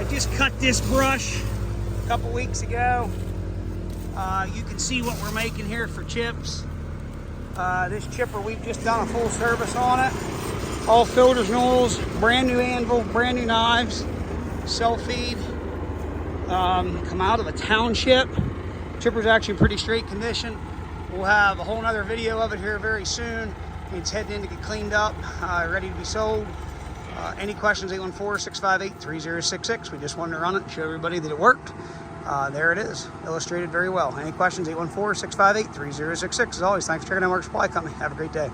I just cut this brush a couple weeks ago. You can see what we're making here for chips. This chipper, we've just done a full service on it. All filters and oils, brand new anvil, brand new knives, self-feed. Come out of a township. Chipper's actually in pretty straight condition. We'll have a whole nother video of it here very soon. It's heading in to get cleaned up, ready to be sold. Any questions, 814-658-3066. We just wanted to run it and show everybody that it worked. There it is, illustrated very well. Any questions, 814-658-3066. As always, thanks for checking out Morbark Supply Company. Have a great day.